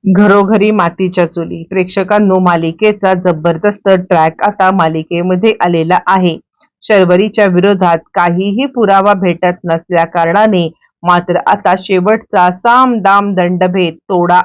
घरोघरी मातीच्या चुली. प्रेक्षकांनो, मालिकेचा जबरदस्त ट्रॅक आता मालिकेमध्ये आलेला आहे. शर्वरीच्या विरोधात काहीही पुरावा भेटत नसल्या कारणाने मात्र आता शेवटचा साम दाम दंडभेद तोडा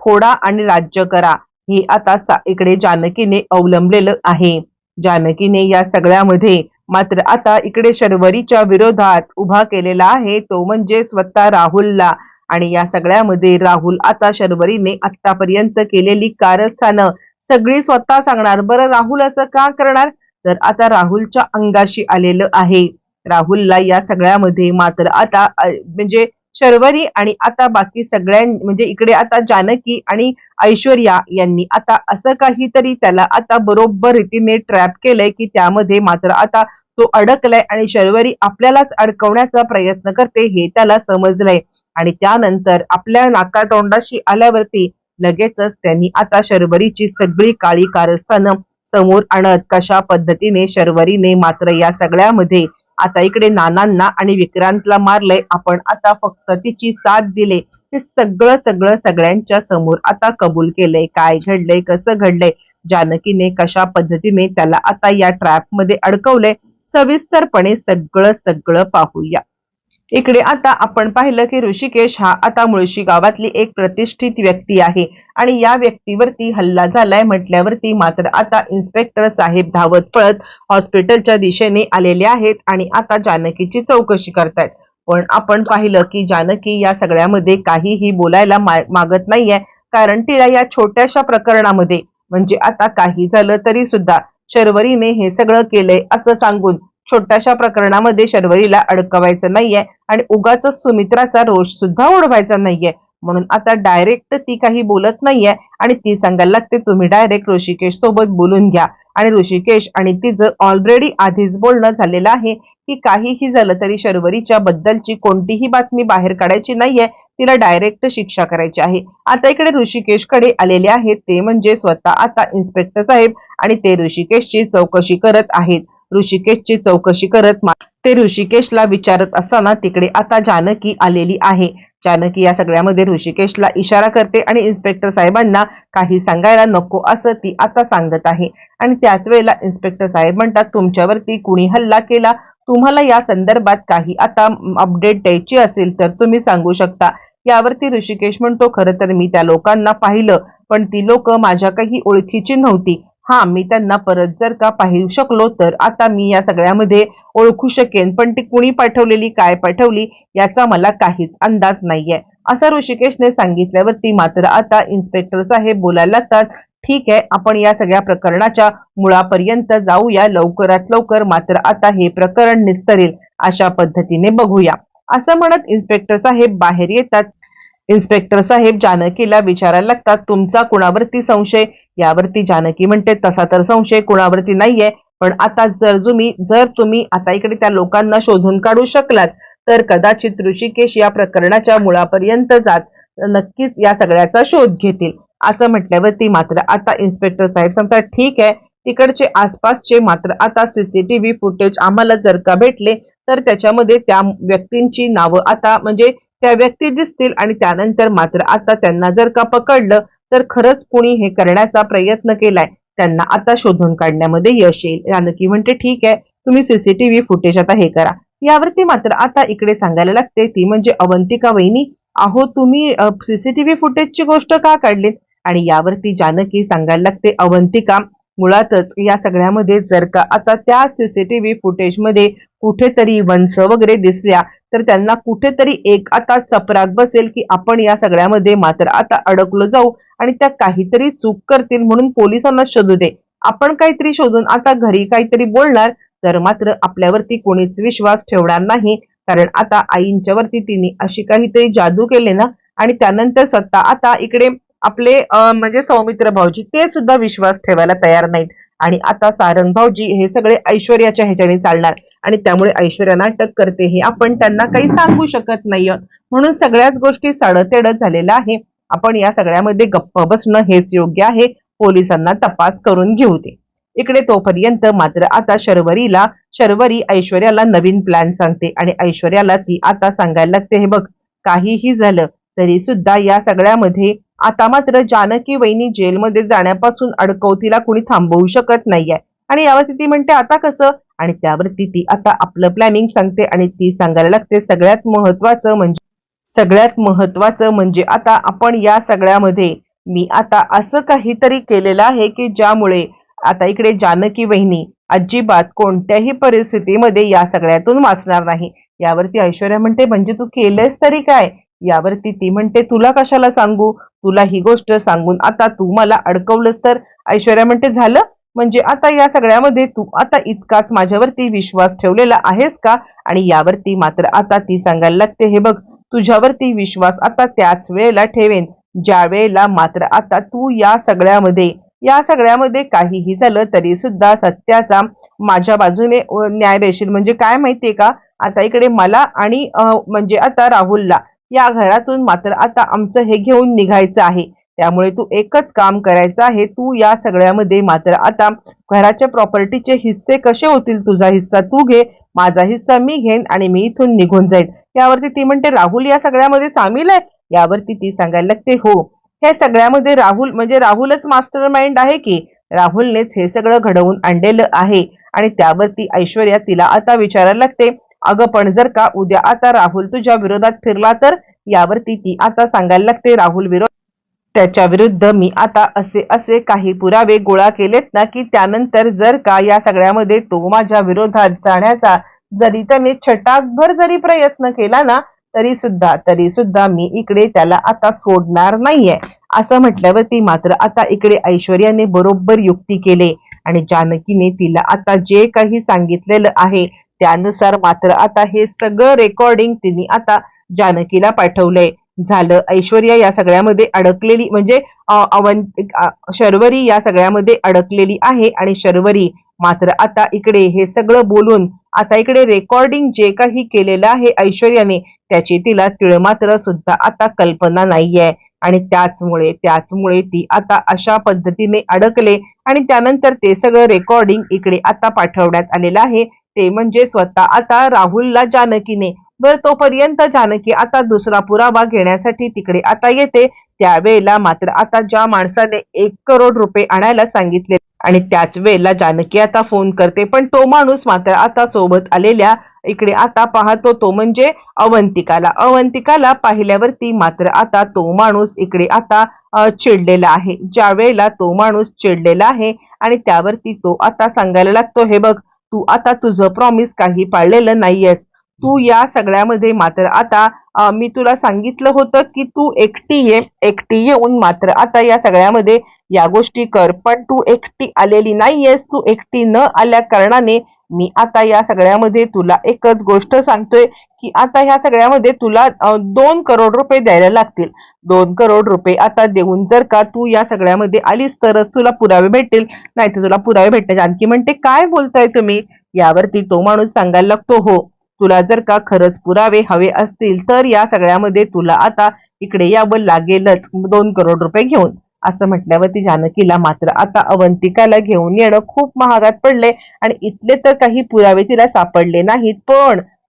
फोडा आणि राज्य करा ही आता इकडे जानकीने अवलंबलेलं आहे. जानकीने या सगळ्यामध्ये मात्र आता इकडे शर्वरीच्या विरोधात उभा केलेला आहे तो म्हणजे स्वतः राहुलला. आणि या सगळ्यामध्ये राहुल आता शर्वरीने आतापर्यंत केलेली कारस्थानं सगळी स्वतः सांगणार. बरं, राहुल असं का करणार? तर आता राहुलच्या अंगाशी आलेलं आहे. राहुलला या सगळ्यामध्ये मात्र आता म्हणजे शर्वरी आणि आता बाकी म्हणजे इकडे आता जानकी आणि ऐश्वर्या यांनी आता असं काहीतरी त्याला आता बरोबर रीतीने ट्रॅप केलंय की त्यामध्ये मात्र आता तो अडकलाय आणि शर्वरी आपल्यालाच अडकवण्याचा प्रयत्न करते हे त्याला समजलंय. आणि त्यानंतर आपल्या नाकातोंडाशी आल्यावरती लगेचच त्यांनी आता शर्वरीची सगळी काळी कारस्थानं समोर आणत कशा पद्धतीने शर्वरीने मात्र या सगळ्यामध्ये आता इकडे नानांना आणि विक्रांतला मारलंय, आपण आता फक्त तिची साथ दिले, हे सगळं सगळं सगळ्यांच्या समोर आता कबूल केलंय. काय घडलंय, कसं घडलंय, जानकीने कशा पद्धतीने त्याला आता या ट्रॅप मध्ये अडकवलंय, सविस्तरपणे सगळं सगळं पाहूया. इकडे आता आपण पाहिलं की ऋषिकेश हा आता मुळशी गावातली एक प्रतिष्ठित व्यक्ती आहे आणि या व्यक्तीवरती हल्ला झालाय म्हटल्यावरती मात्र आता इन्स्पेक्टर साहेब धावत पळत हॉस्पिटलच्या दिशेने आलेले आहेत आणि आता जानकीची चौकशी करतायत. पण आपण पाहिलं की जानकी या सगळ्यामध्ये काहीही बोलायला मागत नाहीये, कारण तिला या छोट्याशा प्रकरणामध्ये म्हणजे आता काही झालं तरी सुद्धा शर्वरीने हे सगळं केलंय असं सांगून छोट्याशा प्रकरणामध्ये शर्वरीला अडकवायचं नाहीये आणि उगाच सुमित्राचा रोष सुद्धा ओढवायचा नाहीये. म्हणून आता डायरेक्ट ती काही बोलत नाहीये आणि ती सांगायला लागते तुम्ही डायरेक्ट ऋषिकेश सोबत बोलून घ्या. आणि ऋषिकेश आणि तिचं ऑलरेडी आधीच बोलणं झालेलं आहे की काहीही झालं तरी शर्वरीच्या बद्दलची कोणतीही बातमी बाहेर काढायची नाहीये, तिला डायरेक्ट शिक्षा करायची आहे. आता इकडे ऋषिकेशकडे आलेले आहेत ते म्हणजे स्वतः आता इन्स्पेक्टर साहेब आणि ते ऋषिकेशची चौकशी करत आहेत. ऋषिकेशची चौकशी करत ते ऋषिकेशला विचारत असताना तिकडे आता जानकी आलेली आहे. जानकी या सगळ्यामध्ये ऋषिकेशला इशारा करते आणि इन्स्पेक्टर साहेबांना काही सांगायला नको असं ती आता सांगत आहे. आणि त्याच वेळेला इन्स्पेक्टर साहेब म्हणतात तुमच्यावरती कुणी हल्ला केला, तुम्हाला या संदर्भात काही आता अपडेट द्यायची असेल तर तुम्ही सांगू शकता. यावरती ऋषिकेश म्हणतो खरं तर मी त्या लोकांना पाहिलं पण ती लोक माझ्या काही ओळखीची नव्हती. हा, मी त्यांना परत जर का पाहू शकलो तर आता मी या सगळ्यामध्ये ओळखू शकेन, पण ती कुणी पाठवलेली, काय पाठवली याचा मला काहीच अंदाज नाहीये असं ऋषिकेशने सांगितल्यावरती मात्र आता इन्स्पेक्टर साहेब बोलायला लागतात. ठीक आहे, आपण या सगळ्या प्रकरणाच्या मुळापर्यंत जाऊया, लवकरात लवकर मात्र आता हे प्रकरण निस्तरेल अशा पद्धतीने बघूया असं म्हणत इन्स्पेक्टर साहेब बाहेर येतात. इन्स्पेक्टर साहेब जानकीला विचारायला लागतात तुमचा कुणावरती संशय? यावरती जानकी म्हणते तसा तर संशय कुणावरती नाहीये, पण आता जर तुम्ही आता इकडे त्या लोकांना शोधून काढू शकलात तर कदाचित ऋषिकेश या प्रकरणाच्या मुळापर्यंत जात नक्कीच या सगळ्याचा शोध घेतील असं म्हटल्यावरती मात्र आता इन्स्पेक्टर साहेब सांगतात ठीक आहे, तिकडचे आसपासचे मात्र आता सीसीटीव्ही फुटेज आम्हाला जर का भेटले तर त्याच्यामध्ये त्या व्यक्तींची नावं आता म्हणजे त्या व्यक्ती दिसतील आणि त्यानंतर मात्र आता त्यांना जर का पकडलं तर खरंच कोणी हे करण्याचा प्रयत्न केलाय त्यांना आता शोधून काढण्यामध्ये यश येईल. जानकी म्हणते ठीक आहे, तुम्ही सीसीटीव्ही फुटेज आता हे करा. यावरती मात्र आता इकडे सांगायला लागते ती म्हणजे अवंतिका वहिनी, अहो तुम्ही सीसीटीव्ही फुटेजची गोष्ट का काढलीत? आणि यावरती जानकी सांगायला लागते अवंतिका, मुळातच या सगळ्यामध्ये जर का आता त्या सीसीटीव्ही फुटेज मध्ये कुठेतरी वंश वगैरे दिसल्या तर त्यांना कुठेतरी एक आता चपराक बसेल की आपण या सगळ्यामध्ये मात्र आता अडकलो जाऊ आणि त्या काहीतरी चूक करतील म्हणून पोलिसांना शोधू दे. आपण काहीतरी शोधून आता घरी काहीतरी बोलणार तर मात्र आपल्यावरती कोणीच विश्वास ठेवणार नाही, कारण आता आईंच्या वरती तिने अशी काहीतरी जादू केले ना. आणि त्यानंतर स्वतः आता इकडे आपले म्हणजे सौमित्र भाऊजी ते सुद्धा विश्वास ठेवायला तयार नाहीत. आणि आता सारंग भाऊजी हे सगळे ऐश्वर्याच्या ह्याच्याने चालणार आणि त्यामुळे ऐश्वर्या नाटक करते हे आपण त्यांना काही सांगू शकत नाही, म्हणून सगळ्याच गोष्टी साडतेडत झालेल्या आहे. आपण या सगळ्यामध्ये गप्प बसणं हेच योग्य आहे, पोलिसांना तपास करून घेऊ दे. इकडे तोपर्यंत मात्र आता शर्वरी ऐश्वर्याला नवीन प्लॅन सांगते आणि ऐश्वर्याला ती आता सांगायला लागते हे बघ, काहीही झालं तरी सुद्धा या सगळ्यामध्ये आता मात्र जानकी वहिनी जेलमध्ये जाण्यापासून अडकवतीला कुणी थांबवू शकत नाहीये. आणि यावरती ती म्हणते आता कसं, आणि त्यावरती ती आता आपलं प्लॅनिंग सांगते आणि ती सांगायला लागते सगळ्यात महत्वाचं म्हणजे आता आपण या सगळ्यामध्ये मी आता असं काहीतरी केलेलं आहे की ज्यामुळे आता इकडे जानकी वहिनी अजिबात कोणत्याही परिस्थितीमध्ये या सगळ्यातून वाचणार नाही. यावरती ऐश्वर्या म्हणते म्हणजे तू केलंस तरी काय? यावरती ती म्हणते तुला कशाला सांगू, तुला ही गोष्ट सांगून आता तू मला अडकवलंस तर. ऐश्वर्या म्हणते झालं, म्हणजे आता या सगळ्यामध्ये तू आता इतकाच माझ्यावरती विश्वास ठेवलेला आहेस का? आणि यावरती मात्र आता ती सांगायला लागते हे बघ, तुझ्यावरती विश्वास आता त्याच वेळेला ठेवेन ज्या वेळेला मात्र आता तू या सगळ्यामध्ये काहीही झालं तरी सुद्धा सत्याचा माझ्या बाजूने न्याय देशील. म्हणजे काय माहितीये का, आता इकडे मला आणि म्हणजे आता राहुलला या घरातून मात्र आता आमचं हे घेऊन निघायचं आहे. त्यामुळे तू एकच काम करायचं आहे, तू या सगळ्यामध्ये मात्र आता घराच्या प्रॉपर्टीचे हिस्से कसे होतील, तुझा हिस्सा तू घे, माझा हिस्सा मी घेईन आणि मी इथून निघून जाईन. यावरती ती म्हणते राहुल या सगळ्यामध्ये सामील आहे? यावरती ती सांगायला लागते हो, हे सगळ्यामध्ये राहुल म्हणजे राहुलच मास्टर माइंड आहे की, राहुलनेच हे सगळं घडवून आणलेलं आहे. आणि त्यावरती ऐश्वर्या तिला आता विचारायला लागते अगं पण जर का उद्या आता राहुल तुझ्या विरोधात फिरला तर? यावरती ती आता सांगायला लागते त्याच्या विरुद्ध मी आता असे असे काही पुरावे गोळा केलेत ना की त्यानंतर जर का या सगळ्यामध्ये तो माझ्या विरोधात जाण्याचा जरी त्याने छटाकभर जरी प्रयत्न केला ना तरी सुद्धा मी इकडे त्याला आता सोडणार नाहीये. असं म्हटल्यावरती मात्र आता इकडे ऐश्वर्याने बरोबर युक्ती केले आणि जानकीने तिला आता जे काही सांगितलेलं आहे त्यानुसार मात्र आता हे सगळं रेकॉर्डिंग तिने आता जानकीला पाठवलंय. झालं, ऐश्वर्या या सगळ्यामध्ये अडकलेली म्हणजे शर्वरी या सगळ्यामध्ये अडकलेली आहे आणि शर्वरी मात्र आता इकडे हे सगळं बोलून आता इकडे रेकॉर्डिंग जे काही केलेलं आहे ऐश्वर्याने त्याची तिला तिळमात्र सुद्धा आता कल्पना नाहीये. आणि त्याचमुळे ती आता अशा पद्धतीने अडकले आणि त्यानंतर ते सगळं रेकॉर्डिंग इकडे आता पाठवण्यात आलेलं आहे, ते म्हणजे स्वतः आता राहुलला जानकीने. बरं, तोपर्यंत जानकी आता दुसरा पुरावा घेण्यासाठी तिकडे आता येते. त्यावेळेला मात्र आता ज्या माणसाने 1 करोड रुपये आणायला सांगितले आणि त्याच वेळेला जानकी आता फोन करते, पण तो माणूस मात्र आता सोबत आलेल्या इकडे आता पाहतो तो म्हणजे अवंतिकाला पाहिल्यावरती मात्र आता तो माणूस इकडे आता चिडलेला आहे. ज्या वेळेला तो माणूस चिडलेला आहे आणि त्यावरती तो आता सांगायला लागतो हे बघ, तू आता तुझं प्रॉमिस काही पाळलेलं नाहीयेस. तू या सगळ्यामध्ये मात्र आता मी तुला सांगितलं होतं की तू एकटी येऊन मात्र आता या सगळ्यामध्ये या गोष्टी कर, पण तू एकटी आलेली नाहीयेस. तू एकटी न आल्या कारणाने मी आता या सगळ्यामध्ये तुला एकच गोष्ट सांगतोय की आता ह्या सगळ्यामध्ये तुला 2 करोड रुपये द्यायला लागतील. 2 करोड रुपये आता देऊन जर का तू या सगळ्यामध्ये आलीस तरच तुला पुरावे भेटतील, नाही तर तुला पुरावे भेटतील. जानकी म्हणते काय बोलताय तुम्ही? यावरती तो माणूस सांगायला लागतो हो, तुला जर का खरंच पुरावे हवे असतील तर या सगळ्यामध्ये तुला आता इकडे यावं लागेलच 2 करोड रुपये घेऊन. असं म्हटल्यावरती जानकीला मात्र आता अवंतिकाला घेऊन येणं खूप महागात पडले आणि इथले तर काही पुरावे तिला सापडले नाहीत.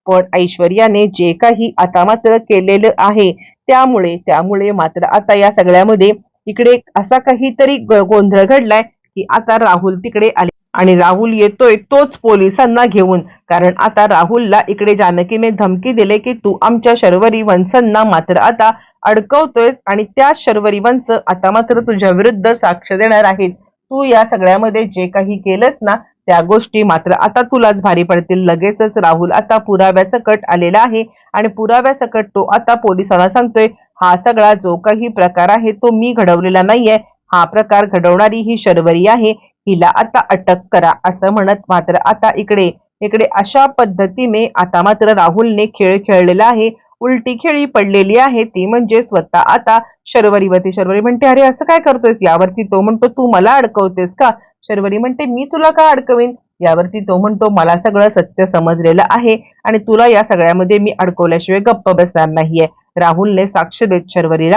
पण ऐश्वर्याने जे काही आता मात्र केलेलं आहे त्यामुळे मात्र आता या सगळ्यामध्ये इकडे असा काहीतरी गोंधळ घडलाय की आता राहुल तिकडे आले आणि राहुल येतोय तोच पोलिसांना घेऊन. कारण आता राहुलला इकडे जानकीने धमकी दिले की तू आमच्या शर्वरी वंशांना मात्र आता अडकवतोयस आणि त्या शर्वरी वंश आता मात्र तुझ्या विरुद्ध साक्ष देणार आहेत. तू या सगळ्यामध्ये जे काही केलंस ना त्या गोष्टी मात्र आता तुलाच भारी पडतील. लगेचच राहुल आता पुराव्यासकट आलेला आहे आणि पुराव्यासकट तो आता पोलिसांना सांगतोय हा सगळा जो काही प्रकार आहे तो मी घडवलेला नाहीये, हा प्रकार घडवणारी ही शर्वरी आहे, हिला आता अटक करा. असं म्हणत मात्र आता इकडे अशा पद्धतीने आता मात्र राहुलने खेळ खेळलेला आहे. उलटी खेळी पडलेली आहे ती म्हणजे स्वतः आता शर्वरीवरती. शर्वरी म्हणते अरे असं काय करतोयस? यावरती तो म्हणतो तू मला अडकवतेस का? शर्वरी म्हणते मी तुला का अडकवीन? यावरती तो म्हणतो मला सगळं सत्य समजलेलं आहे आणि तुला या सगळ्यामध्ये मी अडकवल्याशिवाय गप्प बसणार नाहीये. राहुलने साक्ष देत शर्वरीला